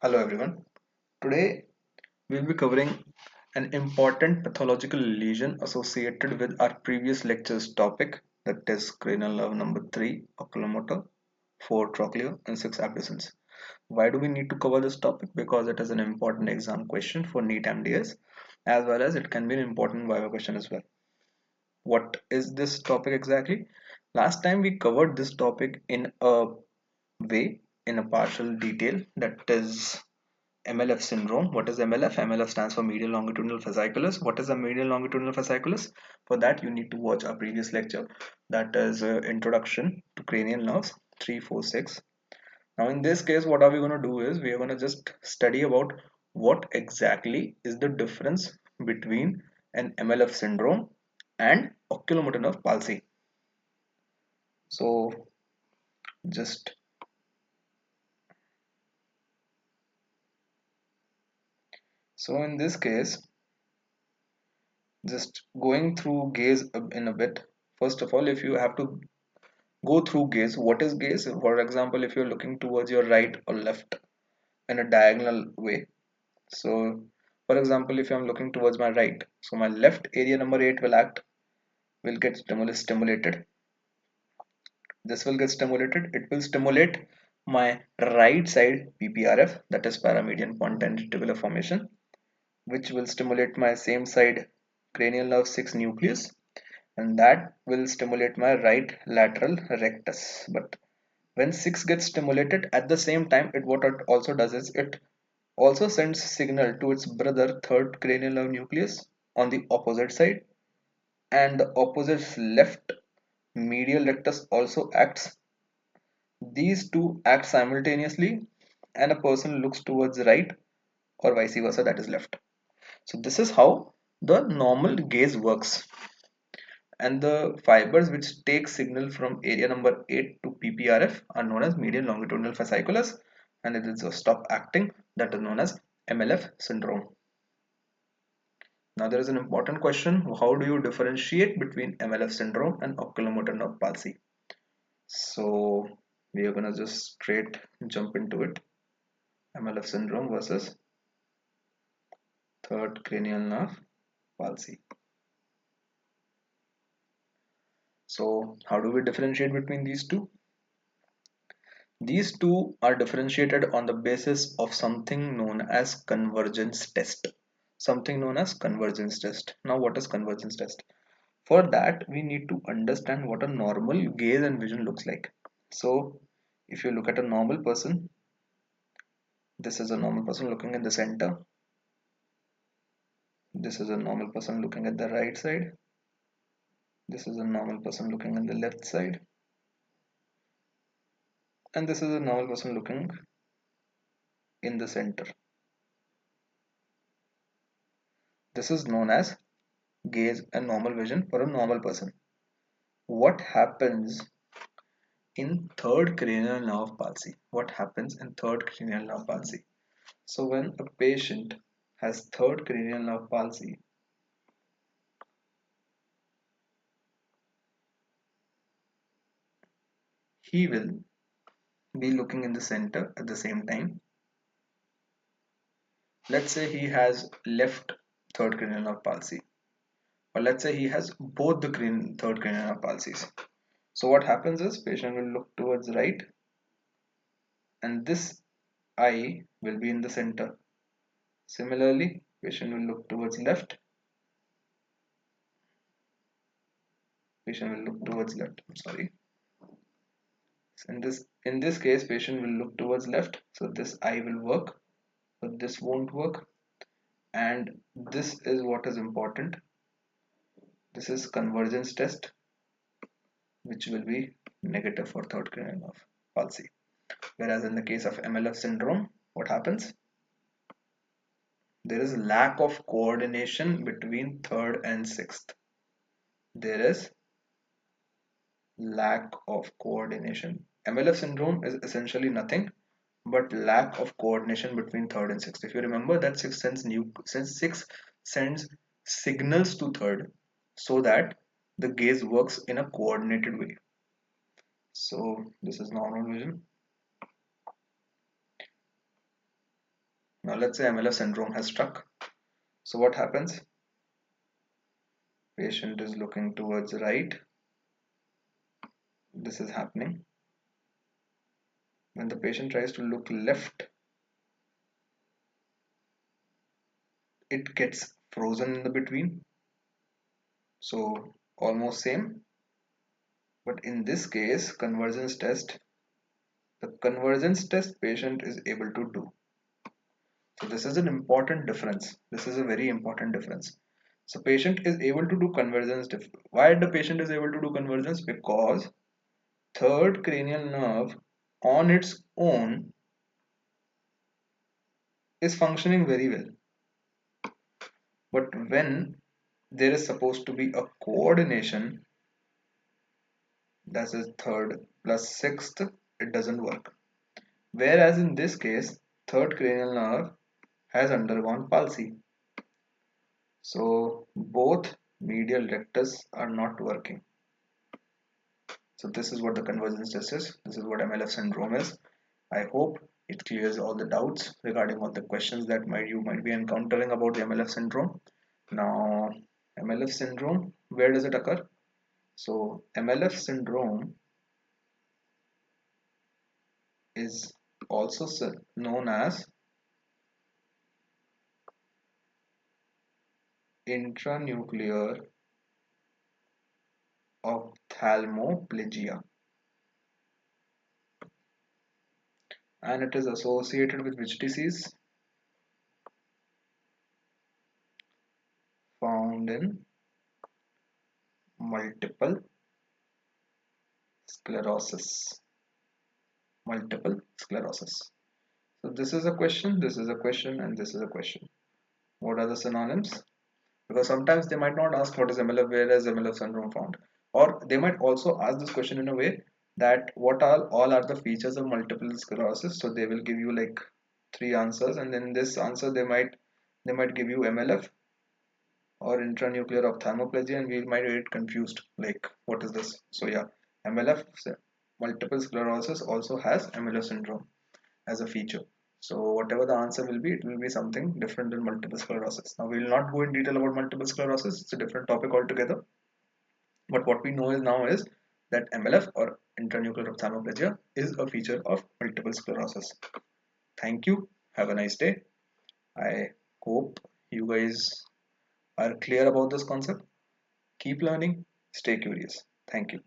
Hello everyone. Today we'll be covering an important pathological lesion associated with our previous lecture's topic, that is cranial nerve number 3, oculomotor, 4 trochlear and 6 abducens. Why do we need to cover this topic? Because it is an important exam question for NEET MDS, as well as it can be an important Viva question as well. What is this topic exactly? Last time we covered this topic in a way, in a partial detail, that is MLF syndrome. What is MLF? MLF stands for medial longitudinal fasciculus. What is a medial longitudinal fasciculus? For that, you need to watch our previous lecture, that is Introduction to Cranial Nerves 346. Now, in this case, what are we going to do is we are going to just study about what exactly is the difference between an MLF syndrome and oculomotor nerve palsy. So, just in this case, just going through gaze in a bit. First of all, if you have to go through gaze, what is gaze? For example, if you're looking towards your right or left in a diagonal way. So for example, if I'm looking towards my right, so my left area number 8 will get stimulated. This will get stimulated. It will stimulate my right side PPRF, that is paramedian pontine reticular formation, which will stimulate my same side cranial nerve 6 nucleus, and that will stimulate my right lateral rectus. But when 6 gets stimulated at the same time, what it also does is it also sends signal to its brother third cranial nerve nucleus on the opposite side, and the opposite left medial rectus also acts. These two act simultaneously, and a person looks towards right or vice versa, that is left. So this is how the normal gaze works. And the fibers which take signal from area number 8 to PPRF are known as medial longitudinal fasciculus, and it is a stop acting, that is known as MLF syndrome. Now there is an important question: how do you differentiate between MLF syndrome and oculomotor nerve palsy? So we are gonna just straight jump into it. MLF syndrome versus third cranial nerve palsy. So how do we differentiate between these two? These two are differentiated on the basis of something known as convergence test. Something known as convergence test. Now, what is convergence test? For that, we need to understand what a normal gaze and vision looks like. So, if you look at a normal person, this is a normal person looking in the center. This is a normal person looking at the right side. This is a normal person looking in the left side. And this is a normal person looking in the center. This is known as gaze and normal vision for a normal person. What happens in third cranial nerve palsy? What happens in third cranial nerve palsy? So when a patient has third cranial nerve palsy, he will be looking in the center at the same time. Let's say he has left third cranial nerve palsy, or let's say he has both the third cranial nerve palsies. So what happens is patient will look towards right, and this eye will be in the center. Similarly, patient will look towards left, patient will look towards left. I'm sorry. In this case, patient will look towards left, so this eye will work, but this won't work. And this is what is important. This is convergence test, which will be negative for third cranial nerve palsy. Whereas in the case of MLF syndrome, what happens? There is lack of coordination between third and sixth. There is lack of coordination. MLF syndrome is essentially nothing but lack of coordination between third and sixth. If you remember that sixth sends signals to third so that the gaze works in a coordinated way. So this is normal vision. Now let's say MLF syndrome has struck. So what happens? Patient is looking towards right. This is happening. When the patient tries to look left, it gets frozen in the between. So almost same. But in this case, the convergence test patient is able to do. So this is an important difference. This is a very important difference. So patient is able to do convergence. Why the patient is able to do convergence? Because third cranial nerve on its own is functioning very well. But when there is supposed to be a coordination, that is third plus sixth, it doesn't work. Whereas in this case, third cranial nerve has undergone palsy. So both medial rectus are not working. So this is what the convergence test is. This is what MLF syndrome is. I hope it clears all the doubts regarding all the questions that you might be encountering about the MLF syndrome. Now, MLF syndrome, where does it occur? So MLF syndrome is also known as intranuclear ophthalmoplegia, and it is associated with which disease? Found in multiple sclerosis. Multiple sclerosis. So this is a question, this is a question, and this is a question. What are the synonyms? Because sometimes they might not ask what is MLF, where is MLF syndrome found, or they might also ask this question in a way that what are all are the features of multiple sclerosis. So they will give you like three answers, and then this answer they might give you MLF or intranuclear ophthalmoplegia, and we might get confused like what is this. So yeah, MLF, multiple sclerosis, also has MLF syndrome as a feature. So whatever the answer will be, it will be something different than multiple sclerosis. Now we will not go in detail about multiple sclerosis. It's a different topic altogether. But what we know is now is that MLF or intranuclear ophthalmoplegia is a feature of multiple sclerosis. Thank you. Have a nice day. I hope you guys are clear about this concept. Keep learning. Stay curious. Thank you.